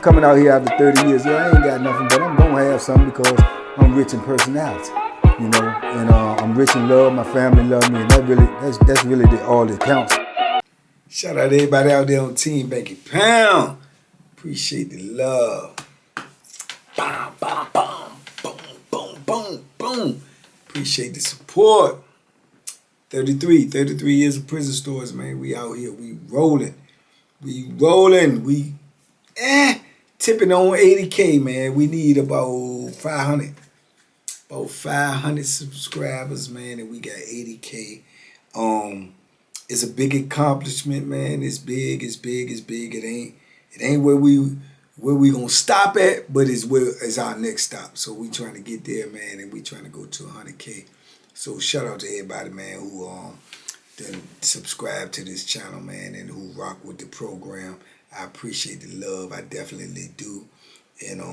coming out here after 30 years. Yeah, I ain't got nothing, but I'm gonna have something because I'm rich in personality, you know, and I'm rich in love. My family love me, and that's really all that counts. Shout out to everybody out there on Team Banky Pound. Appreciate the love. Bam, bam, bam, boom, boom, boom, boom. Appreciate the support. 33 years of prison stories, man. We out here, we rolling. We tipping on 80K, man. We need about 500 subscribers, man, and we got 80K. It's a big accomplishment, man. It's big. It ain't where we gonna stop at, but it's our next stop. So we trying to get there, man, and we trying to go to 100K. So shout out to everybody, man, who then subscribe to this channel, man, and who rock with the program. I appreciate the love. I definitely do. And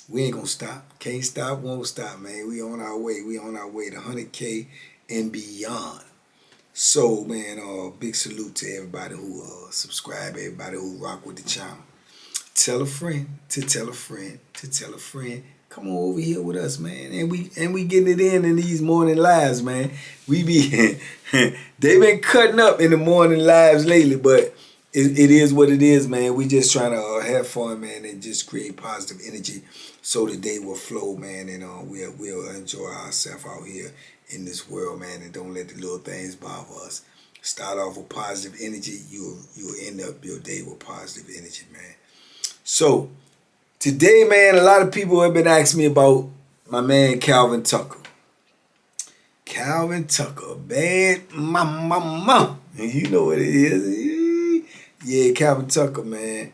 we ain't gonna stop. Can't stop, won't stop, man. We on our way. We on our way to 100K and beyond. So, man, big salute to everybody who subscribe, everybody who rock with the channel. Tell a friend to tell a friend to tell a friend. Come on over here with us, man. And we getting it in these morning lives, man. We be they been cutting up in the morning lives lately, but it is what it is, man. We just trying to have fun, man, and just create positive energy so the day will flow, man, and we'll enjoy ourselves out here in this world, man, and don't let the little things bother us. Start off with positive energy, you'll end up your day with positive energy, man. So today, man, a lot of people have been asking me about my man Calvin Tucker. Calvin Tucker, bad mama. And you know what it is. Yeah, Calvin Tucker, man.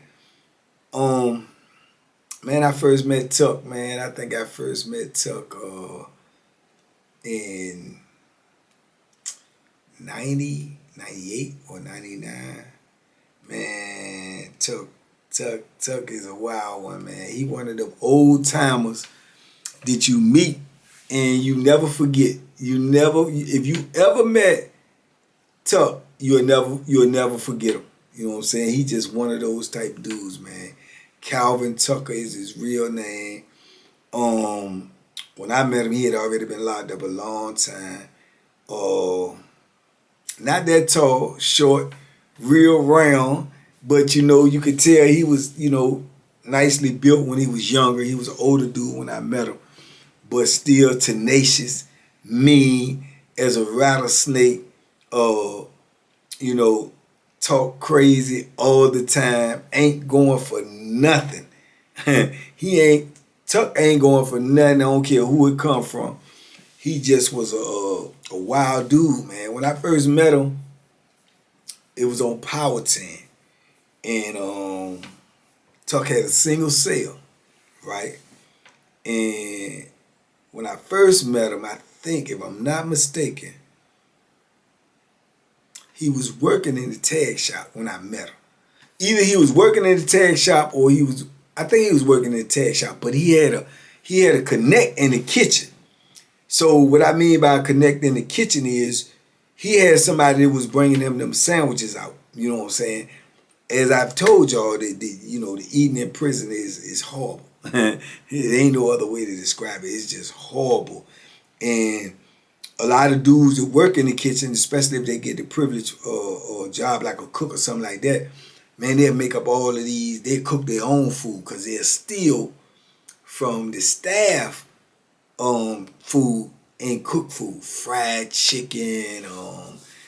Man, I first met Tuck, man. I think I first met Tuck in 90, 98 or 99. Man, Tuck is a wild one, man. He one of them old timers that you meet and you never forget. If you ever met Tuck, you'll never forget him. You know what I'm saying? He just one of those type dudes, man. Calvin Tucker is his real name. When I met him, he had already been locked up a long time. Not that tall, short, real round, but you could tell he was, nicely built when he was younger. He was an older dude when I met him, but still tenacious, mean as a rattlesnake, talk crazy all the time, ain't going for nothing. Tuck ain't going for nothing. I don't care who it come from. He just was a wild dude, man. When I first met him, it was on Power 10. And Tuck had a single cell, right? And when I first met him, I think, if I'm not mistaken, he was working in the tag shop when I met him. Either he was working in the tag shop or I think he was working in the tag shop, but he had a connect in the kitchen. So what I mean by connect in the kitchen is he had somebody that was bringing him them sandwiches out. You know what I'm saying? As I've told y'all, the eating in prison is horrible. There ain't no other way to describe it. It's just horrible. And a lot of dudes that work in the kitchen, especially if they get the privilege or a job like a cook or something like that, man, they'll make up all of these. They cook their own food because they'll steal from the staff food and cook food. Fried chicken,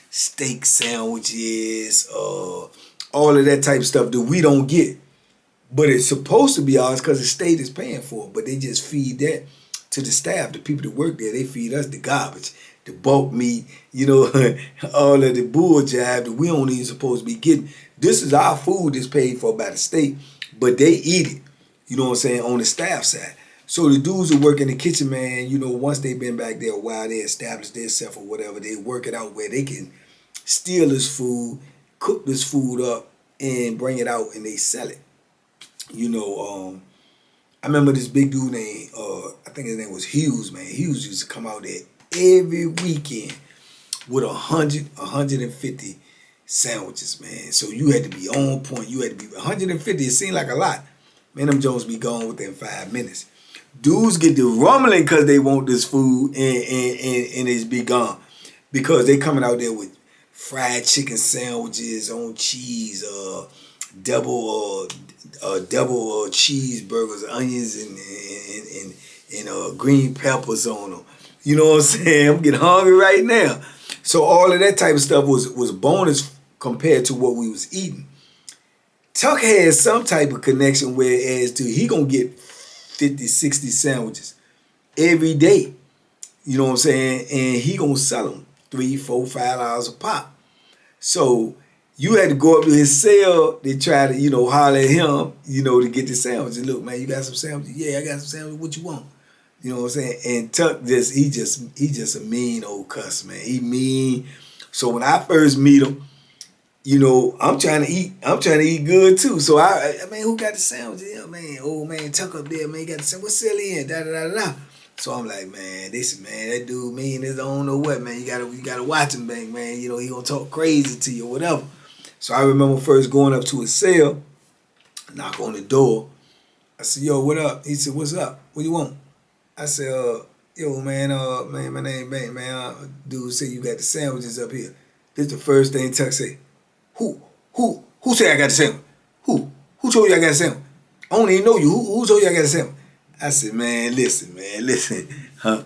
steak sandwiches, all of that type of stuff that we don't get. But it's supposed to be ours because the state is paying for it. But they just feed that to the staff, the people that work there. They feed us the garbage, the bulk meat, all of the bull jive that we don't even supposed to be getting. This is our food that's paid for by the state, but they eat it, you know what I'm saying, on the staff side. So the dudes who work in the kitchen, man, once they've been back there a while, they establish themselves or whatever, they work it out where they can steal this food, cook this food up, and bring it out and they sell it. I remember this big dude named, I think his name was Hughes, man. Hughes used to come out there every weekend with 150 sandwiches, man. So you had to be on point. You had to be 150. It seemed like a lot, Man, them Jones be gone within 5 minutes. Dudes get the rumbling because they want this food and it's be gone. Because they coming out there with fried chicken sandwiches on cheese, double cheeseburgers, onions, and green peppers on them. You know what I'm saying? I'm getting hungry right now. So all of that type of stuff was bonus compared to what we was eating. Tuck had some type of connection where as to he gonna get 50, 60 sandwiches every day. You know what I'm saying? And he gonna sell them $3, $4, $5 a pop. So you had to go up to his cell to try to, holler at him, to get the sandwiches. Look, man, you got some sandwiches? Yeah, I got some sandwiches. What you want? You know what I'm saying? And Tuck he just a mean old cuss, man. He mean. So when I first meet him, I'm trying to eat good too. So I mean, who got the sandwich? Yeah, man, old man Tuck up there, man, got the sandwich. What's silly in? Da da da da. So I'm like, man, that dude mean as I don't know what, man. You gotta watch him, man. He gonna talk crazy to you or whatever. So I remember first going up to his cell, knock on the door. I said, yo, what up? He said, what's up? What you want? I said, yo, man, my name Bank, man. Dude said you got the sandwiches up here. This the first thing Tuck said. Who said I got the sandwich? Who told you I got the sandwich? I don't even know you. Who told you I got the sandwich? I said, man, listen. Huh?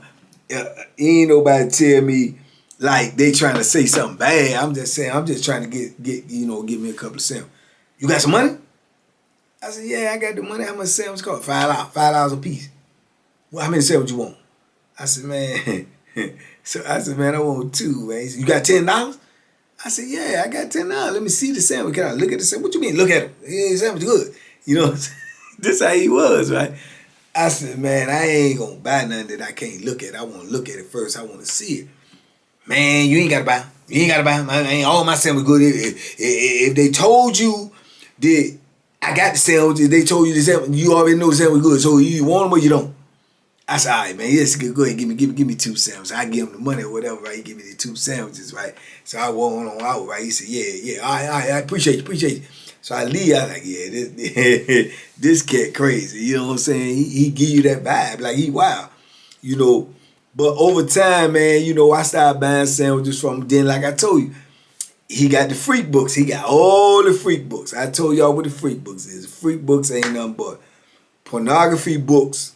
Ain't nobody tell me like they trying to say something bad. I'm just saying, I'm just trying to get give me a couple of sandwiches. You got some money? I said, yeah, I got the money. How much sandwich cost? $5 a piece. Well, how many sandwiches you want? I said, man. I want 2, man. He said, you got $10? I said, yeah, I got $10. Let me see the sandwich. Can I look at the sandwich? What you mean, look at it? Yeah, the sandwich good. You know what I'm saying? This how he was, right? I said, man, I ain't going to buy nothing that I can't look at. I want to look at it first. I want to see it. Man, you ain't got to buy. You ain't got to buy. Ain't all my sandwich good. If they told you that I got the sandwich, if they told you the sandwich, you already know the sandwich good. So you want them or you don't? I said, all right, man, yes, go ahead, give me 2 sandwiches. I give him the money or whatever, right? He give me the 2 sandwiches, right? So I went on out, right? He said, yeah, all right, I appreciate you. So I leave, I like, yeah, this cat crazy, you know what I'm saying? He give you that vibe, like he wild, But over time, man, I started buying sandwiches from him. Then, like I told you, he got the freak books. He got all the freak books. I told y'all what the freak books is. Freak books ain't nothing but pornography books,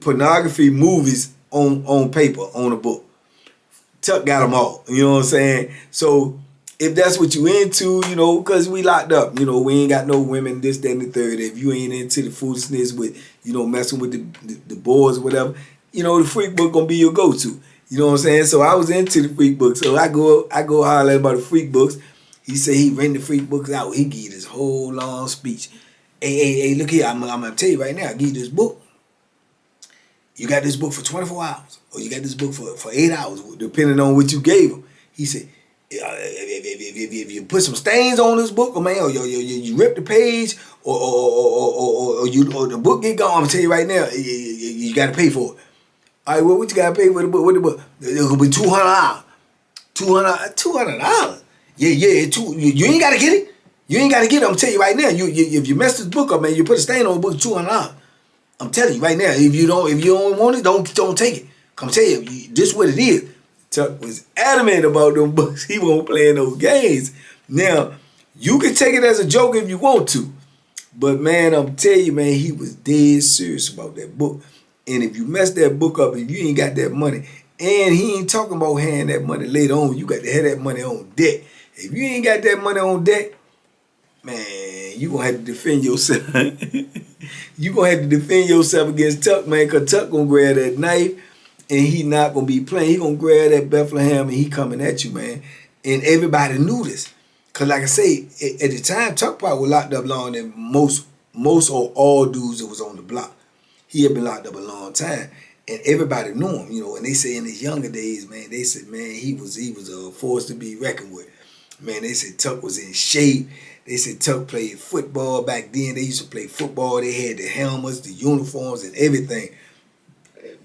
pornography movies on paper, on a book. Tuck got them all, you know what I'm saying? So if that's what you into, because we locked up, we ain't got no women, this, that, and the third. If you ain't into the foolishness with, messing with the boys or whatever, the freak book gonna be your go-to. You know what I'm saying? So I was into the freak book. So I go holler about the freak books. He said he rented the freak books out. He gave this whole long speech. Hey, look here, I'm gonna tell you right now, I give you this book. You got this book for 24 hours, or you got this book for 8 hours, depending on what you gave him. He said, if you put some stains on this book, or you rip the page, or the book get gone, I'm gonna tell you right now, you gotta pay for it. All right, well, what you gotta pay for the book? What the book? It's gonna be $200. $200? Yeah, you ain't gotta get it. You ain't gotta get it. I'm gonna tell you right now. If you mess this book up, man, you put a stain on the book, $200. I'm telling you right now. If you don't want it, don't take it. Come tell you, this is what it is. Tuck was adamant about them books. He won't play those games. Now, you can take it as a joke if you want to, but man, I'm telling you, man, he was dead serious about that book. And if you mess that book up, if you ain't got that money, and he ain't talking about handing that money later on, you got to have that money on deck. If you ain't got that money on deck, man, you gonna have to defend yourself. You gonna have to defend yourself against Tuck, man, because Tuck gonna grab that knife and he not gonna be playing. He gonna grab that Bethlehem and he coming at you, man. And everybody knew this. Cause like I say, at the time, Tuck probably was locked up longer than most or all dudes that was on the block. He had been locked up a long time. And everybody knew him, and they say in his younger days, man, they said, man, he was a force to be reckoned with. Man, they said Tuck was in shape. They said Tuck played football back then. They used to play football. They had the helmets, the uniforms, and everything.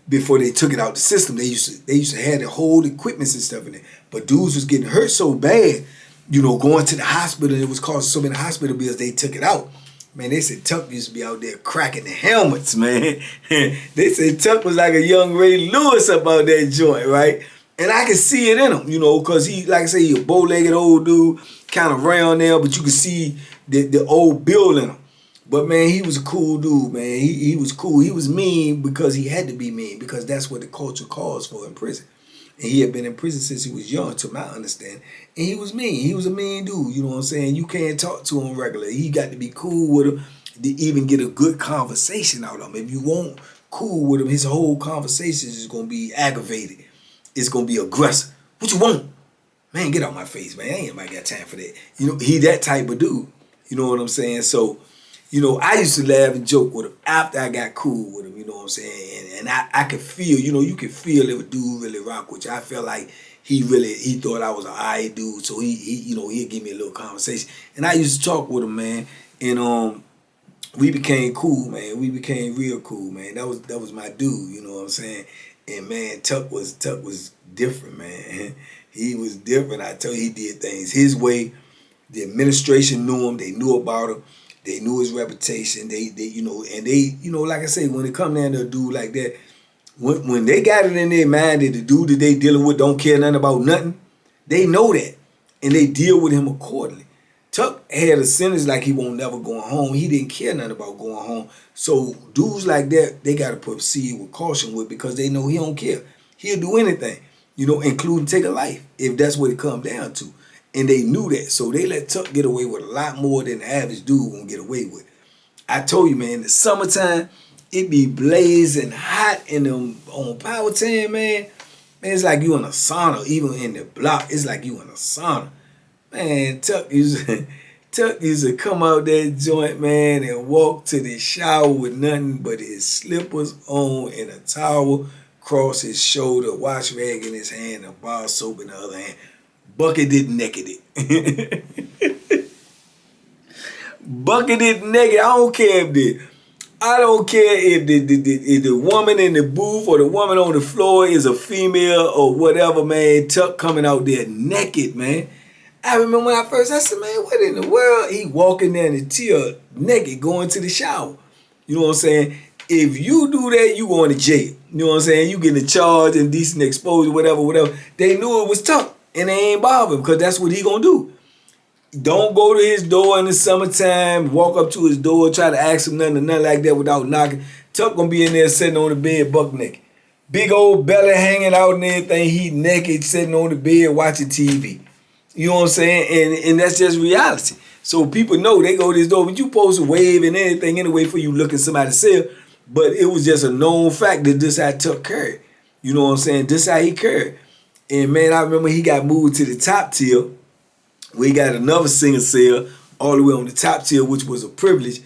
Before they took it out the system, they used to have the whole equipment and stuff in it. But dudes was getting hurt so bad, going to the hospital. It was causing so many hospital bills. They took it out. Man, they said Tuck used to be out there cracking the helmets, man. They said Tuck was like a young Ray Lewis up out that joint, right? And I can see it in him, you know, because he, like I say, he a bow-legged old dude, kind of round there, but you can see the old build in him. But, man, he was a cool dude, man. He was cool. He was mean because he had to be mean, because that's what the culture calls for in prison. And he had been in prison since he was young, to my understanding. And he was mean. He was a mean dude, you know what I'm saying? You can't talk to him regularly. He got to be cool with him to even get a good conversation out of him. If you won't cool with him, his whole conversation is going to be aggravated. It's going to be aggressive. What you want? Man, get out my face, man. Ain't nobody got time for that. You know, he that type of dude. You know what I'm saying? So, you know, I used to laugh and joke with him after I got cool with him, you know what I'm saying? And I could feel, you know, you could feel if a dude really rock with you. I felt like he thought I was an alright dude, so he you know, he'd give me a little conversation. And I used to talk with him, man, and we became cool, man. We became real cool, man. That was my dude, you know what I'm saying? And man, Tuck was different, man. He was different. I tell you, he did things his way. The administration knew him. They knew about him. They knew his reputation. They you know, and they, you know, like I say, when it come down to a dude like that, when they got it in their mind that the dude that they dealing with don't care nothing about nothing, they know that, and they deal with him accordingly. Tuck had a sentence like he won't never going home. He didn't care nothing about going home. So dudes like that, they got to proceed with caution with, because they know he don't care. He'll do anything, you know, including take a life if that's what it comes down to. And they knew that, so they let Tuck get away with a lot more than the average dude gonna get away with. I told you, man, in the summertime, it be blazing hot in them on Powhatan, man. Man, it's like you in a sauna. Even in the block, it's like you in a sauna. Man, Tuck used to come out that joint, man, and walk to the shower with nothing but his slippers on and a towel across his shoulder, wash rag in his hand, a bar of soap in the other hand. Bucket it naked it. Bucket it naked. I don't care if the woman in the booth or the woman on the floor is a female or whatever, man. Tuck coming out there naked, man. I remember when I said, man, what in the world? He walking down the tier naked going to the shower. You know what I'm saying? If you do that, you going to jail. You know what I'm saying? You getting a charge, indecent exposure, whatever. They knew it was Tuck. And they ain't bothered, because that's what he gonna do. Don't go to his door in the summertime, walk up to his door, try to ask him nothing like that without knocking. Tuck gonna be in there sitting on the bed buck naked. Big old belly hanging out and everything. He naked, sitting on the bed watching TV. You know what I'm saying? And that's just reality. So people know they go to his door, but you supposed to wave and anything anyway for you looking somebody's cell. But it was just a known fact that this how Tuck carried. You know what I'm saying? This how he carried. And man, I remember he got moved to the top tier. We got another single cell all the way on the top tier, which was a privilege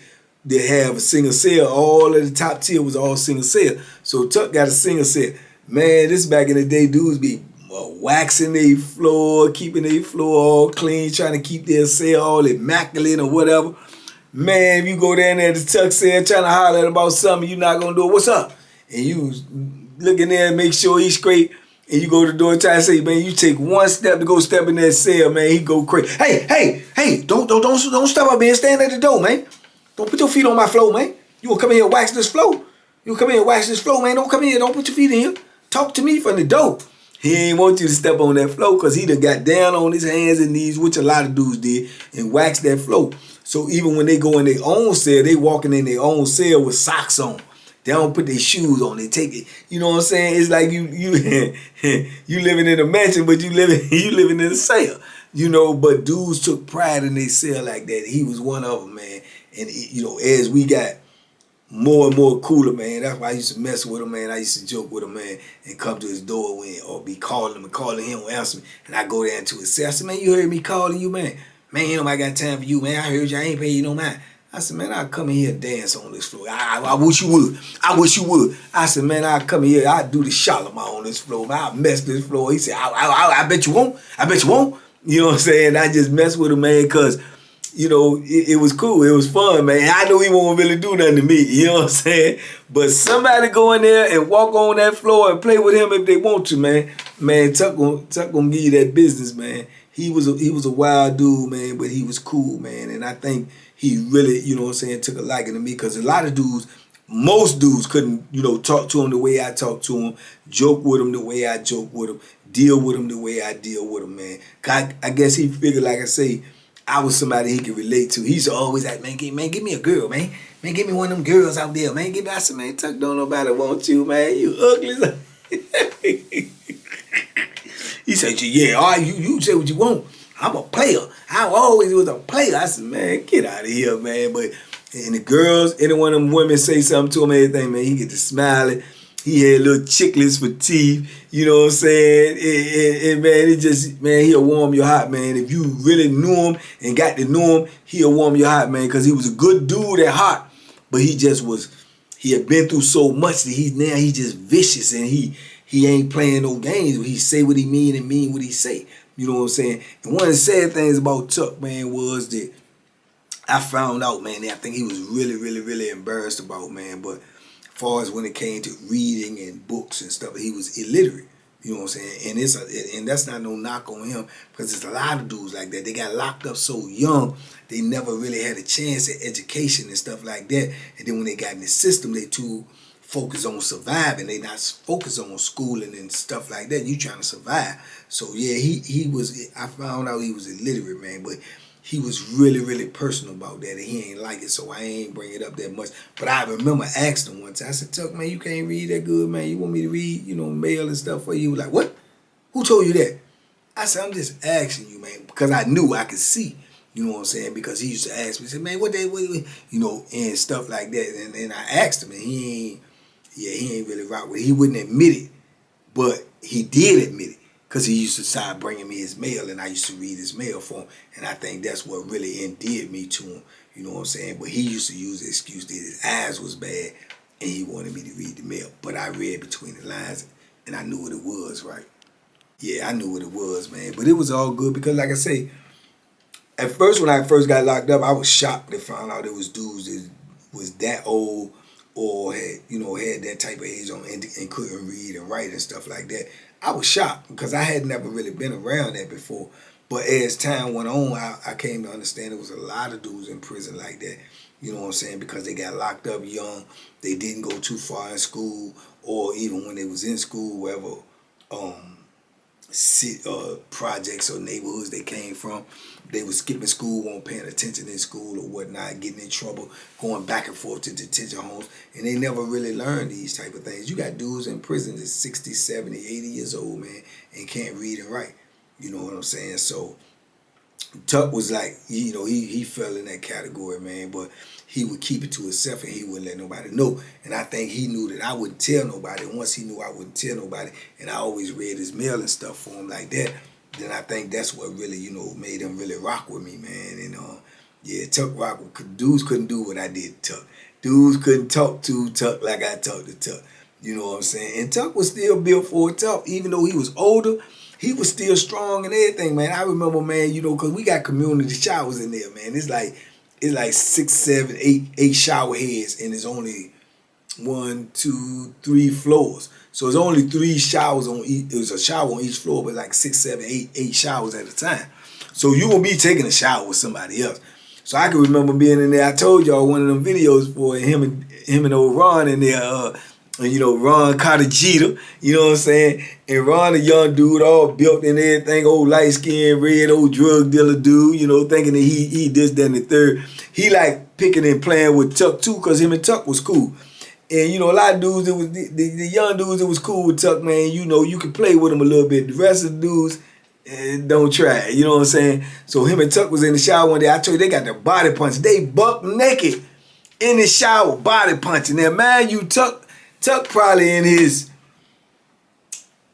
to have a single cell. All of the top tier was all single cell. So Tuck got a single cell. Man, this back in the day, dudes be waxing their floor, keeping their floor all clean, trying to keep their cell all immaculate or whatever. Man, if you go down there to Tuck cell trying to holler about something, you're not going to do it. What's up? And you look in there and make sure he's straight. And you go to the door and try to say, man, you take one step to go step in that cell, man, he go crazy. Hey, don't step up here, stand at the door, man. Don't put your feet on my floor, man. You gonna come in here and wax this floor? You gonna come in here and wax this floor, man? Don't come in here, don't put your feet in here. Talk to me from the door. He ain't want you to step on that floor, because he done got down on his hands and knees, which a lot of dudes did, and waxed that floor. So even when they go in their own cell, they walking in their own cell with socks on. They don't put their shoes on. They take it. You know what I'm saying? It's like you you living in a mansion, but you living in a cell. You know, but dudes took pride in their cell like that. He was one of them, man. And you know, as we got more and more cooler, man, that's why I used to mess with him, man. I used to joke with him, man, and come to his door or be calling him and calling him, won't answer me. And I go down to his cell. I said, man, you heard me calling you, man. Man, ain't nobody got time for you, man. I heard you. I ain't paying you no mind. I said, man, I'll come in here and dance on this floor. I wish you would. I wish you would. I said, man, I'll come in here. I'll do the Shalimar on this floor, man. I'll mess this floor. He said, I bet you won't. I bet you won't. You know what I'm saying? I just messed with him, man, because, you know, it was cool. It was fun, man. I know he won't really do nothing to me. You know what I'm saying? But somebody go in there and walk on that floor and play with him if they want to, man. Man, Tuck gonna give you that business, man. he was a wild dude, man, but he was cool, man. And I think he really, you know what I'm saying, took a liking to me, because a lot of dudes, most dudes couldn't, you know, talk to him the way I talk to him, joke with him the way I joke with him, deal with him the way I deal with him, man. I guess he figured, like I say, I was somebody he could relate to. He used to always like, man, give me a girl, man. Man, give me one of them girls out there, man. I said, man, Tuck, don't nobody want you, man. You ugly. He said, yeah, all right, you say what you want. I'm a player. I always was a player. I said, man, get out of here, man. But and the girls, any one of them women say something to him, everything, man, he get to smiling. He had little chicklets for teeth, you know what I'm saying? And man, it just, man, he'll warm your heart, man. If you really knew him and got to know him, he'll warm your heart, man, because he was a good dude at heart. But he just was, he had been through so much that he just vicious, and he ain't playing no games. He say what he mean and mean what he say. You know what I'm saying? And one of the sad things about Tuck, man, was that I found out, man, that I think he was really, really, really embarrassed about, man. But as far as when it came to reading and books and stuff, he was illiterate. You know what I'm saying? And that's not no knock on him, because there's a lot of dudes like that. They got locked up so young, they never really had a chance at education and stuff like that. And then when they got in the system, they too focused on surviving. They not focused on schooling and stuff like that. You trying to survive. So yeah, he was, I found out he was illiterate, man, but he was really, really personal about that, and he ain't like it, so I ain't bring it up that much. But I remember asking him one time, I said, Tuck, man, you can't read that good, man. You want me to read, you know, mail and stuff for you? He was like, what? Who told you that? I said, I'm just asking you, man, because I knew I could see, you know what I'm saying, because he used to ask me, he said, man, what, you know, and stuff like that. And I asked him, and he ain't really rock with it. He wouldn't admit it, but he did admit it, because he used to start bringing me his mail, and I used to read his mail for him. And I think that's what really endeared me to him. You know what I'm saying? But he used to use the excuse that his eyes was bad, and he wanted me to read the mail. But I read between the lines, and I knew what it was, right? Yeah, I knew what it was, man. But it was all good, because like I say, at first when I first got locked up, I was shocked to find out it was dudes that was that old or had, you know, had that type of age on and couldn't read and write and stuff like that. I was shocked, because I had never really been around that before. But as time went on, I came to understand there was a lot of dudes in prison like that. You know what I'm saying? Because they got locked up young. They didn't go too far in school, or even when they was in school, wherever projects or neighborhoods they came from, they was skipping school, weren't paying attention in school or whatnot, getting in trouble, going back and forth to detention homes, and they never really learned these type of things. You got dudes in prison that's 60, 70, 80 years old, man, and can't read and write. You know what I'm saying? So Tuck was like, you know, he fell in that category, man, but he would keep it to himself, and he wouldn't let nobody know. And I think he knew that I wouldn't tell nobody. Once he knew I wouldn't tell nobody, and I always read his mail and stuff for him like that, then I think that's what really, you know, made him really rock with me, man. And yeah, Tuck rock. Dudes couldn't do what I did to Tuck. Dudes couldn't talk to Tuck like I talked to Tuck. You know what I'm saying? And Tuck was still built for a talk, even though he was older. He was still strong and everything, man. I remember, man, you know, because we got community showers in there, man. It's like 6, 7, 8 shower heads, and it's only 1, 2, 3 floors. So it's only 3 showers on each. It was a shower on each floor, but like 6, 7, 8 showers at a time. So you will be taking a shower with somebody else. So I can remember being in there. I told y'all one of them videos for him and old Ron in there. And, you know, Ron caught a Jeter, you know what I'm saying? And Ron, a young dude, all built and everything, old light-skinned, red, old drug dealer dude, you know, thinking that he this, that, and the third. He like picking and playing with Tuck too, because him and Tuck was cool. And, you know, a lot of dudes, it was the young dudes that was cool with Tuck, man, you know, you could play with him a little bit. The rest of the dudes, don't try, you know what I'm saying? So him and Tuck was in the shower one day. I told you, they got their body punch. They buck naked in the shower, body punching. Now, man, you Tuck probably in his,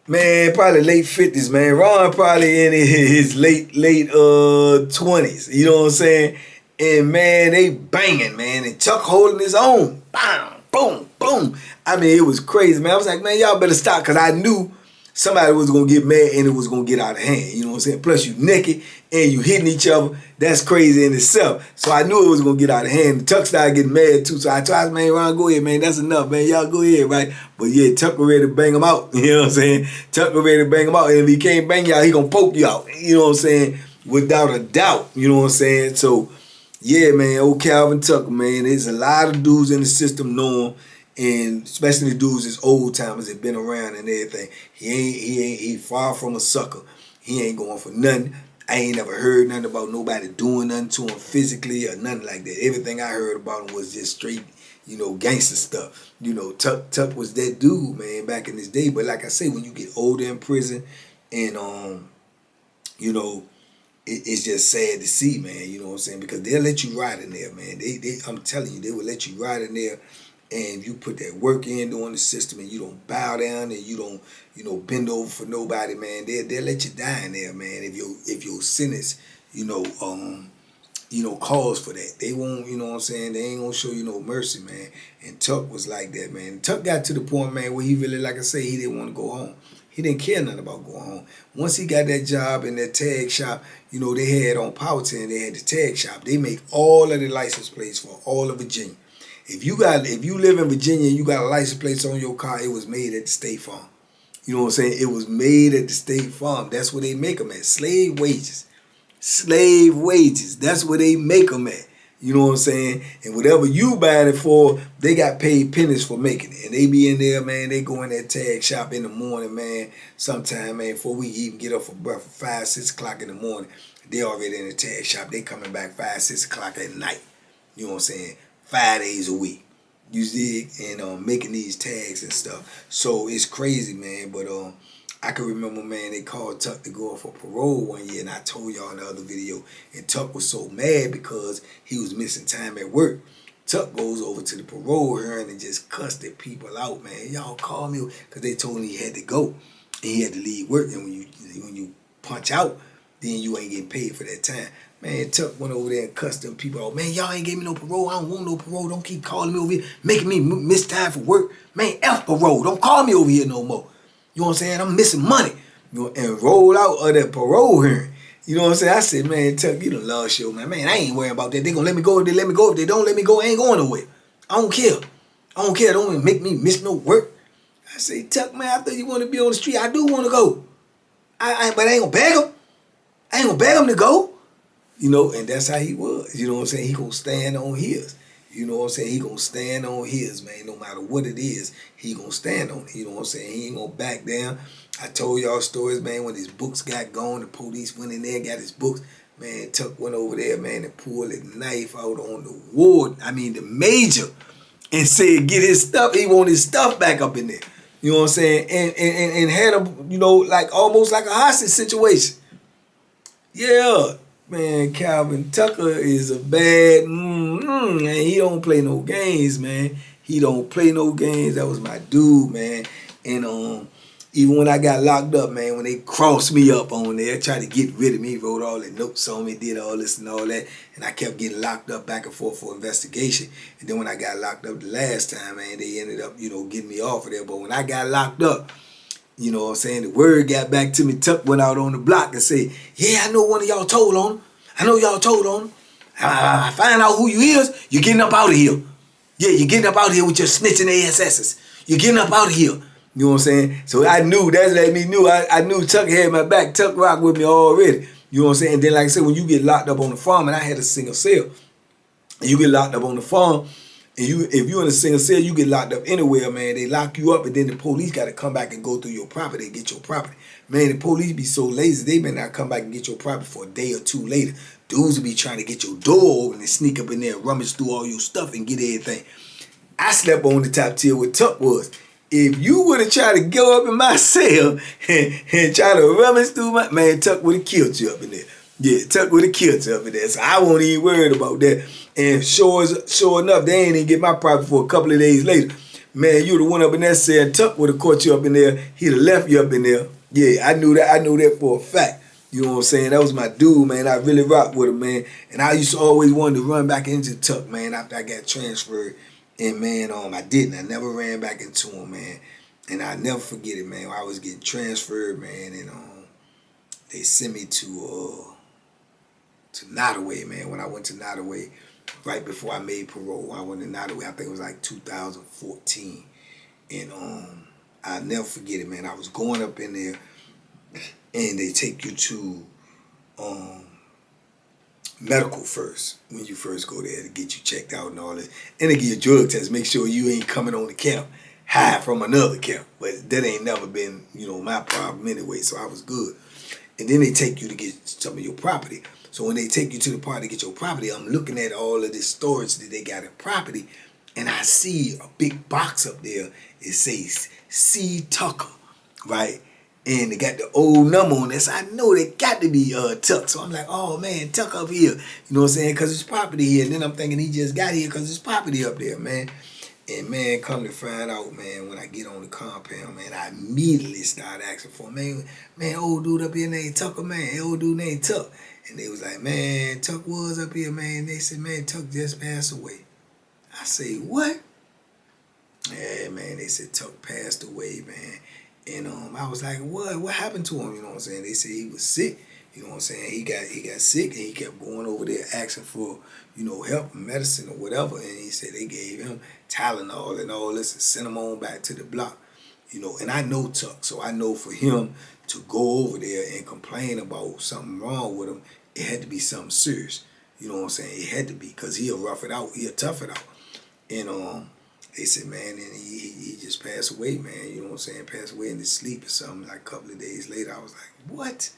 man, probably late 50s, man. Ron probably in his late 20s, you know what I'm saying? And, man, they banging, man. And Tuck holding his own. Bam, boom, boom. I mean, it was crazy, man. I was like, man, y'all better stop, because I knew somebody was gonna get mad and it was gonna get out of hand. You know what I'm saying? Plus you naked and you hitting each other. That's crazy in itself. So I knew it was gonna get out of hand. The Tuck started getting mad too. So I tried, man, Ron, go ahead, man. That's enough, man. Y'all go ahead, right? But yeah, Tuck was ready to bang him out. You know what I'm saying? Tuck was ready to bang him out. And if he can't bang you out, he gonna poke you out. You know what I'm saying? Without a doubt. You know what I'm saying? So yeah, man, old Calvin Tucker, man. There's a lot of dudes in the system know him. And especially the dudes that's old timers that been around and everything. He far from a sucker. He ain't going for nothing. I ain't never heard nothing about nobody doing nothing to him physically or nothing like that. Everything I heard about him was just straight, you know, gangster stuff. You know, Tuck was that dude, man, back in his day. But like I say, when you get older in prison and you know, it's just sad to see, man. You know what I'm saying? Because they'll let you ride in there, man. I'm telling you, they will let you ride in there. And you put that work in during the system and you don't bow down and you don't, you know, bend over for nobody, man. They'll let you die in there, man, if your sentence, you know, calls for that. They won't, you know what I'm saying, they ain't gonna show you no mercy, man. And Tuck was like that, man. Tuck got to the point, man, where he really, like I say, he didn't want to go home. He didn't care nothing about going home. Once he got that job in that tag shop, you know, they had on Powhatan, they had the tag shop. They make all of the license plates for all of Virginia. If you live in Virginia and you got a license plate on your car, it was made at the State Farm. You know what I'm saying? It was made at the State Farm. That's where they make them at. Slave wages. Slave wages. That's where they make them at. You know what I'm saying? And whatever you buying it for, they got paid pennies for making it. And they be in there, man. They go in that tag shop in the morning, man. Sometime, man, before we even get up for breakfast, 5, 6 o'clock in the morning, they already in the tag shop. They coming back 5, 6 o'clock at night. You know what I'm saying? 5 days a week, you see, and making these tags and stuff. So it's crazy, man. But I can remember, man, they called Tuck to go for parole one year, and I told y'all in the other video, and Tuck was so mad because he was missing time at work. Tuck goes over to the parole hearing and just cussed the people out, man. Y'all call me, because they told him he had to go, and he had to leave work. And when you punch out, then you ain't getting paid for that time. Man, Tuck went over there and cussed them people out. Man, y'all ain't gave me no parole. I don't want no parole. Don't keep calling me over here, making me miss time for work. Man, F parole. Don't call me over here no more. You know what I'm saying? I'm missing money. You know, and roll out of that parole hearing. You know what I'm saying? I said, man, Tuck, you done lost your man. Man, I ain't worrying about that. They gonna let me go if they let me go. If they don't let me go, I ain't going nowhere. I don't care. I don't care. Don't make me miss no work. I say, Tuck, man, I thought you want to be on the street. I do want to go. But I ain't gonna beg him. I ain't gonna beg him to go. You know, and that's how he was. You know what I'm saying? He gonna stand on his. You know what I'm saying? He gonna stand on his, man. No matter what it is, he gonna stand on it. You know what I'm saying? He ain't gonna back down. I told y'all stories, man, when his books got gone, the police went in there and got his books. Man, Tuck went over there, man, and pulled a knife out on the ward. I mean, the major, and said, get his stuff. He want his stuff back up in there. You know what I'm saying? And had him, you know, like almost like a hostage situation. Yeah. Man, Calvin Tucker is a bad, and he don't play no games, man. He don't play no games. That was my dude, man. And even when I got locked up, man, when they crossed me up on there, tried to get rid of me, wrote all the notes on me, did all this and all that, and I kept getting locked up back and forth for investigation. And then when I got locked up the last time, man, they ended up, you know, getting me off of there. But when I got locked up, you know what I'm saying, the word got back to me. Tuck went out on the block and said, yeah, I know one of y'all told on him. I know y'all told on him. I find out who you is, you're getting up out of here. Yeah, you're getting up out of here with your snitching ASSs. You're getting up out of here. You know what I'm saying? So I knew, that let me know. I knew Tuck had my back. Tuck rocked with me already. You know what I'm saying? And then, like I said, when you get locked up on the farm, and I had a single cell, and you get locked up on the farm, and if you're in a single cell, you get locked up anywhere, man. They lock you up, and then the police got to come back and go through your property and get your property. Man, the police be so lazy, they may not come back and get your property for a day or two later. Dudes will be trying to get your door open and sneak up in there and rummage through all your stuff and get everything. I slept on the top tier where Tuck was. If you would have tried to go up in my cell and try to rummage through my, man, Tuck would have killed you up in there. Yeah, Tuck would have killed you up in there. So I won't even worried about that. And sure enough, they ain't even get my property for a couple of days later. Man, you would have went up in that cell and Tuck would have caught you up in there. He'd have left you up in there. Yeah, I knew that. I knew that for a fact. You know what I'm saying? That was my dude, man. I really rocked with him, man. And I used to always want to run back into Tuck, man, after I got transferred. And, man, I didn't. I never ran back into him, man. And I never forget it, man. I was getting transferred, man, and they sent me to Nottoway, man. When I went to Nottoway, right before I made parole, I went to Nottoway. I think it was like 2014, and I'll never forget it, man. I was going up in there, and they take you to medical first when you first go there to get you checked out and all that, and they give you a drug test, make sure you ain't coming on the camp high from another camp. But that ain't never been, my problem anyway, so I was good. And then they take you to get some of your property. So when they take you to the part to get your property, I'm looking at all of this storage that they got in property, and I see a big box up there. It says C. Tucker, right? And they got the old number on this. I know they got to be Tuck. So I'm like, oh man, Tuck up here. You know what I'm saying? Because it's property here. And then I'm thinking he just got here because it's property up there, man. And man, come to find out, man, when I get on the compound, man, I immediately start asking for, man, old dude up here named Tucker, man, old dude named Tuck. And they was like, man, Tuck was up here, man. They said, man, Tuck just passed away. I say, what? Yeah, man, they said Tuck passed away, man. And I was like, what happened to him? You know what I'm saying? They said he was sick. You know what I'm saying? He got sick, and he kept going over there asking for, help, medicine or whatever. And he said they gave him Tylenol and all this and sent him on back to the block. And I know Tuck, so I know for him to go over there and complain about something wrong with him, it had to be something serious. You know what I'm saying? It had to be, because he'll rough it out, he'll tough it out. And they said, man, and he just passed away, man. You know what I'm saying? Passed away in his sleep or something. Like a couple of days later, I was like, what?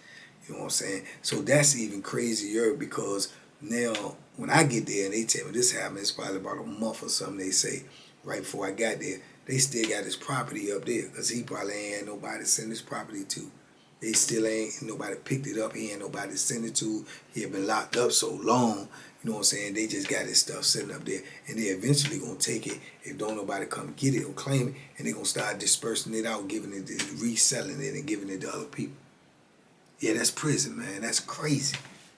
You know what I'm saying? So that's even crazier, because now when I get there and they tell me this happened, it's probably about a month or something, they say, right before I got there, they still got his property up there, because he probably ain't had nobody to send his property to. They still ain't, nobody picked it up. He ain't nobody to send it to. He had been locked up so long. You know what I'm saying? They just got his stuff sitting up there, and they eventually gonna take it if don't nobody come get it or claim it, and they gonna start dispersing it out, giving it, reselling it, and giving it to other people. Yeah, that's prison, man. That's crazy.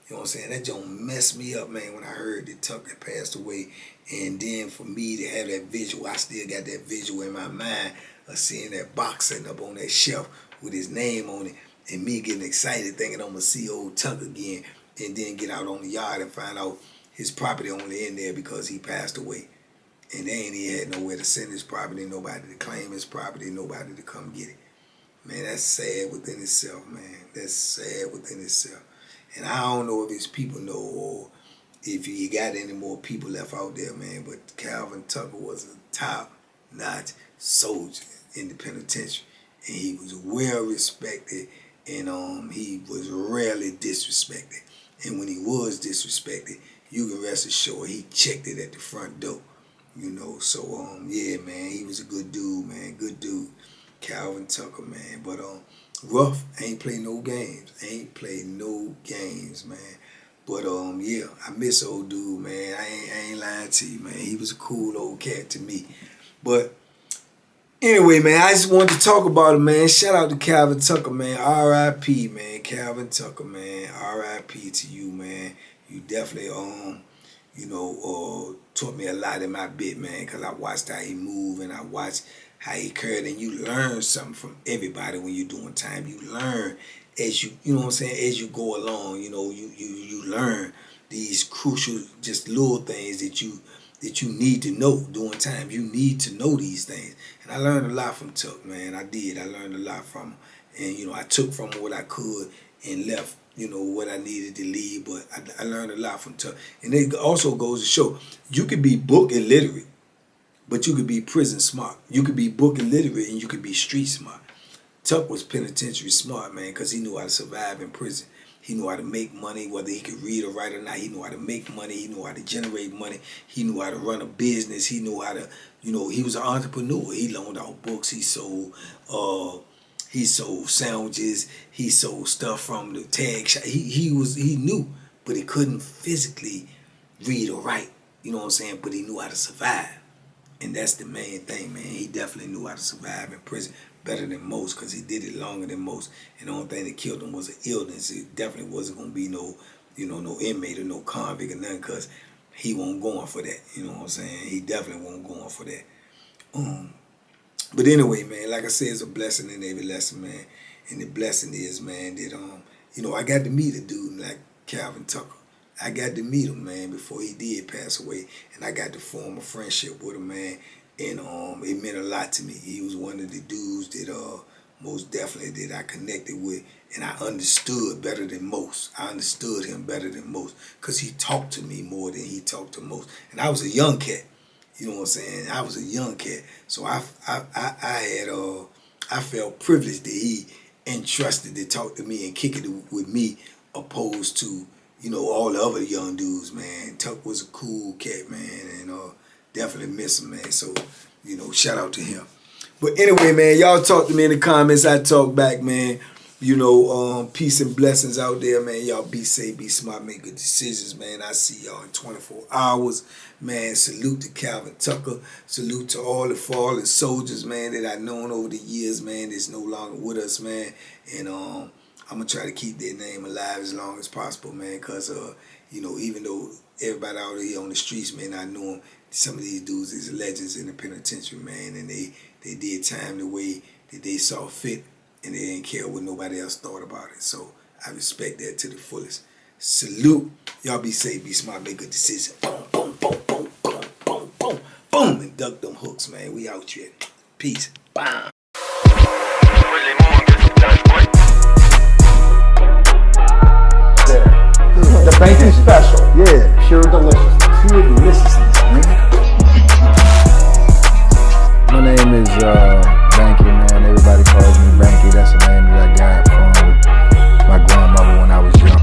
You know what I'm saying? That don't mess me up, man, when I heard that Tucker passed away. And then for me to have that visual, I still got that visual in my mind of seeing that box sitting up on that shelf with his name on it, and me getting excited thinking I'm gonna see old Tuck again, and then get out on the yard and find out his property only in there because he passed away. And they ain't even had nowhere to send his property, nobody to claim his property, nobody to come get it. Man, that's sad within itself, man. That's sad within itself. And I don't know if it's people know or if you got any more people left out there, man, but Calvin Tucker was a top-notch soldier in the penitentiary. And he was well respected, and he was rarely disrespected. And when he was disrespected, you can rest assured he checked it at the front door. So yeah, man, he was a good dude, man, good dude. Calvin Tucker, man. But rough, ain't play no games. Ain't play no games, man. But yeah, I miss old dude, man. I ain't lying to you, man. He was a cool old cat to me. But anyway, man, I just wanted to talk about it, man. Shout out to Calvin Tucker, man. R.I.P., man. Calvin Tucker, man. R.I.P. to you, man. You definitely taught me a lot in my bit, man, because I watched how he moved and I watched how he carried, and you learn something from everybody when you're doing time. You learn as you know what I'm saying, as you go along, you learn these crucial, just little things that you need to know during time. You need to know these things. And I learned a lot from Tuck, man. I did. I learned a lot from him. And, I took from him what I could and left, what I needed to leave. But I learned a lot from Tuck. And it also goes to show, you could be book illiterate, but you could be prison smart. You could be book illiterate and you could be street smart. Tuck was penitentiary smart, man, because he knew how to survive in prison. He knew how to make money, whether he could read or write or not. He knew how to make money. He knew how to generate money. He knew how to run a business. He knew how to, he was an entrepreneur. He loaned out books. He sold sandwiches. He sold stuff from the tag shop. He knew, but he couldn't physically read or write. You know what I'm saying? But he knew how to survive. And that's the main thing, man. He definitely knew how to survive in prison better than most, because he did it longer than most. And the only thing that killed him was an illness. It definitely wasn't going to be no inmate or no convict or nothing, because he wasn't going for that. You know what I'm saying? He definitely wasn't going for that. But anyway, man, like I said, it's a blessing in every lesson, man. And the blessing is, man, that I got to meet a dude like Calvin Tucker. I got to meet him, man, before he did pass away, and I got to form a friendship with him, man. And it meant a lot to me. He was one of the dudes that most definitely that I connected with, and I understood better than most. I understood him better than most because he talked to me more than he talked to most. And I was a young cat. You know what I'm saying? I was a young cat, so I felt privileged that he entrusted to talk to me and kick it with me, opposed to all the other young dudes, man. Tuck was a cool cat, man, and definitely miss him, man. So shout out to him. But anyway, man, y'all talk to me in the comments. I talk back, man. Peace and blessings out there, man. Y'all be safe, be smart, make good decisions, man. I see y'all in 24 hours, man. Salute to Calvin Tucker. Salute to all the fallen soldiers, man, that I've known over the years, man, that's no longer with us, man. And I'm going to try to keep their name alive as long as possible, man, because, even though everybody out here on the streets, man, I know them, some of these dudes is legends in the penitentiary, man, and they did time the way that they saw fit, and they didn't care what nobody else thought about it. So I respect that to the fullest. Salute. Y'all be safe, be smart, make good decisions. Boom, boom, boom, boom, boom, boom, boom, boom, and duck them hooks, man. We out here. Peace. Bye. The banking special. Yeah. Pure deliciousness. Pure deliciousness, man. My name is Banky, man. Everybody calls me Banky. That's the name that I got from my grandmother when I was young.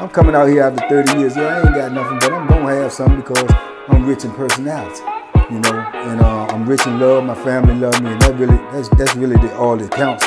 I'm coming out here after 30 years. Yeah, I ain't got nothing, but I'm gonna have something because I'm rich in personality, and I'm rich in love. My family love me, and that's really all that counts.